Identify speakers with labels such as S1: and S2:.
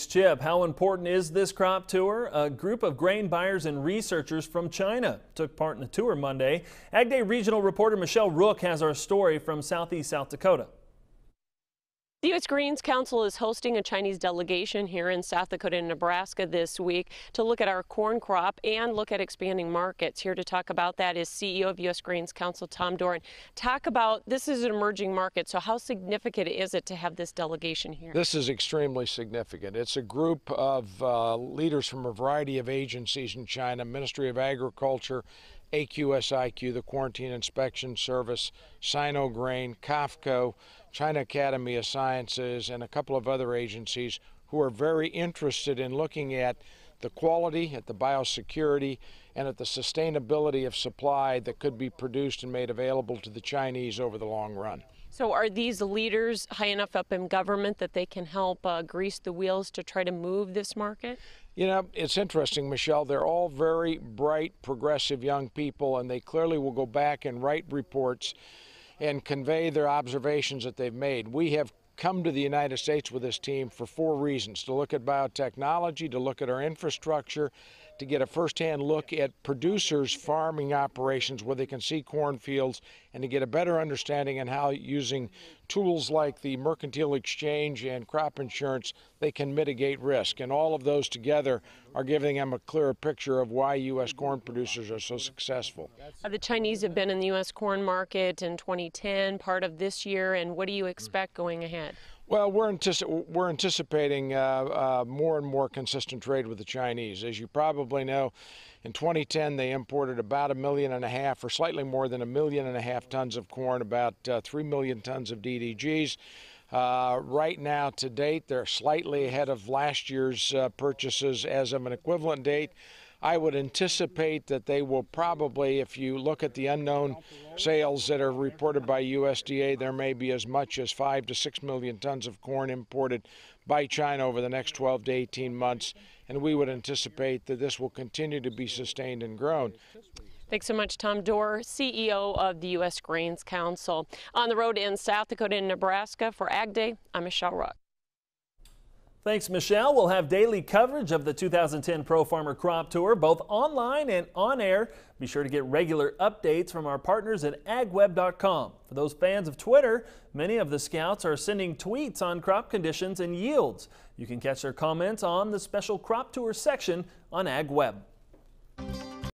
S1: Chip, how important is this crop tour? A group of grain buyers and researchers from China took part in the tour Monday. AgDay regional reporter Michelle Rook has our story from southeast South Dakota.
S2: The U.S. Greens Council is hosting a Chinese delegation here in South Dakota and Nebraska this week to look at our corn crop and look at expanding markets. Here to talk about that is CEO of U.S. Greens Council, Tom Doran. Talk about, this is an emerging market, so how significant is it to have this delegation here?
S3: This is extremely significant. It's a group of leaders from a variety of agencies in China, Ministry of Agriculture, AQSIQ, the Quarantine Inspection Service, Sino-Grain, COFCO, China Academy of Sciences, and a couple of other agencies who are very interested in looking at the quality, at the biosecurity, and at the sustainability of supply that could be produced and made available to the Chinese over the long run.
S2: So are these leaders high enough up in government that they can help grease the wheels to try to move this market?
S3: You know, it's interesting, Michelle. They're all very bright, progressive young people, and they clearly will go back and write reports and convey their observations that they've made. We have come to the United States with this team for 4 reasons: to look at biotechnology, to look at our infrastructure, to get a firsthand look at producers' farming operations where they can see cornfields, and to get a better understanding on how, using tools like the mercantile exchange and crop insurance, they can mitigate risk. And all of those together are giving them a clearer picture of why U.S. corn producers are so successful.
S2: The Chinese have been in the U.S. corn market in 2010, part of this year, and what do you expect going ahead?
S3: Well, we're anticipating more and more consistent trade with the Chinese. As you probably know, in 2010 they imported about 1.5 million or slightly more than 1.5 million tons of corn, about 3 million tons of DDGs. Right now, to date, they're slightly ahead of last year's purchases as of an equivalent date. I would anticipate that they will probably, if you look at the unknown sales that are reported by USDA, there may be as much as 5 to 6 million tons of corn imported by China over the next 12 to 18 months, and we would anticipate that this will continue to be sustained and grown.
S2: Thanks so much, Tom Doran, CEO of the U.S. Grains Council. On the road in South Dakota and Nebraska for AgDay, I'm Michelle Rook.
S1: Thanks, Michelle. We'll have daily coverage of the 2010 Pro Farmer Crop Tour, both online and on air. Be sure to get regular updates from our partners at agweb.com. For those fans of Twitter, many of the scouts are sending tweets on crop conditions and yields. You can catch their comments on the special Crop Tour section on AgWeb.